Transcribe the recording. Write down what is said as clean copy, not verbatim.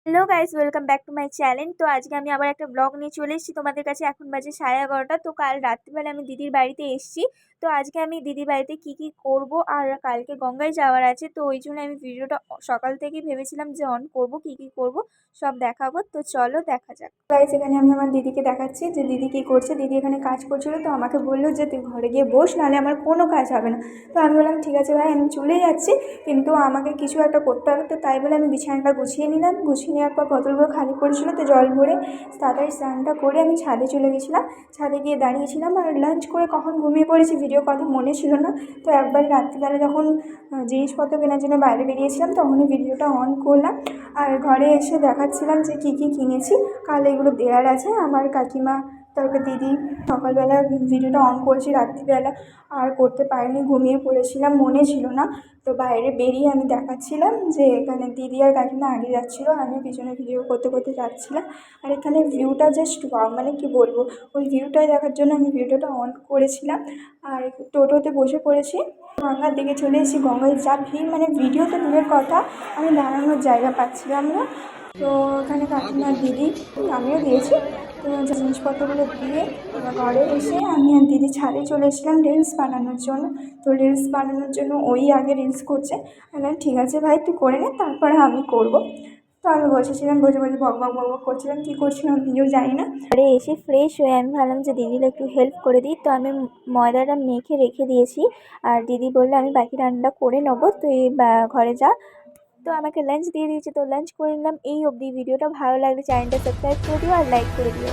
Hello guys, welcome back to my channel. তো আজকে আমি আবার একটা ব্লগ নিয়ে চলে এসেছি তোমাদের কাছে। এখন বাজে 11:30। তো কাল রাত্রিবেলা আমি দিদির বাড়িতে এসেছি। তো আজকে আমি দিদির বাড়িতে কি করব, আর কালকে গঙ্গায় যাওয়ার আছে, তো ওই জন্য আমি ভিডিওটা সকাল থেকেই ভেবেছিলাম যে অন করব, কি করব সব দেখাবো। তো চলো দেখা যাক। গাইস, এখানে আমি আমার দিদিকে দেখাচ্ছি যে দিদি কি করছে। দিদি এখানে কাজ করছিল, তো আমাকে বললো যে তুই ঘরে গিয়ে বস, নাহলে আমার কোনো কাজ হবে না। তো আমি বললাম ঠিক আছে ভাই, আমি চলে যাচ্ছি, কিন্তু আমাকে কিছু একটা করতে হবে। তো তাই বলে আমি বিছানাটা গুছিয়ে নিলাম। গুছিয়ে নেওয়ার পর বোতলগুলো খালি পড়েছিল, তো জল ভরে তাড়াতাড়ি স্নানটা করে আমি ছাদে চলে গেছিলাম। ছাদে গিয়ে দাঁড়িয়েছিলাম, আর লাঞ্চ করে কখন ঘুমিয়ে পড়েছি, ভিডিও কথা মনে ছিল না। তো একবার রাত্রিবেলা যখন জিনিসপত্র কেনার জন্য বাইরে বেরিয়েছিলাম, তখনই ভিডিওটা অন করলাম। আর ঘরে এসে দেখাচ্ছিলাম যে কী কিনেছি। কাল এগুলো দেওয়ার আছে আমার কাকিমা, তারপর দিদি। সকালবেলা ভিডিওটা অন করেছি রাত্রিবেলা, আর করতে পারিনি, ঘুমিয়ে পড়েছিলাম, মনে ছিল না। তো বাইরে বেরিয়ে আমি দেখাচ্ছিলাম যে এখানে দিদি আর কাকিমা আগে যাচ্ছিলো, আমি পিছনে ভিডিও করতে করতে যাচ্ছিলাম। আর এখানে ভিউটা জাস্ট ওয়াও, মানে কি বলবো, ওই ভিউটাই দেখার জন্য আমি ভিডিওটা অন করেছিলাম। আর টোটোতে বসে পড়েছি, গঙ্গার দিকে চলে এসেছি। গঙ্গায় যা ভিড়, মানে ভিডিও তো দূরের কথা, আমি দাঁড়ানোর জায়গা পাচ্ছিলাম না। তো এখানে কাকিমা দিদি, আমিও দিয়েছি। তো জিনিসপত্রগুলো দিয়ে এবার ঘরে এসে আমি আর দিদি ছাদে চলে এসেছিলাম রিলস বানানোর জন্য। তো রিলস বানানোর জন্য ওই আগে রিলস করছে। আমি ঠিক আছে ভাই, তুই করে নে, তারপরে আমি করব। তো আমি বসেছিলাম, বসে বসে বক বক বক বক করছিলাম, কী করছিলাম নিজেও জানি না। ঘরে এসে ফ্রেশ হয়ে আমি ভাবলাম যে দিদির একটু হেল্প করে দিই। তো আমি ময়দাটা মেখে রেখে দিয়েছি, আর দিদি বললে আমি বাকি রান্নাটা করে নেবো, তুই ঘরে যা। তো আমাকে লাঞ্চ দিয়ে দিয়েছে, তো লাঞ্চ করে নিলাম। এই অবধি ভিডিওটা ভালো লাগলে চ্যানেলটা সাবস্ক্রাইব করে দিও আর লাইক করে দিও।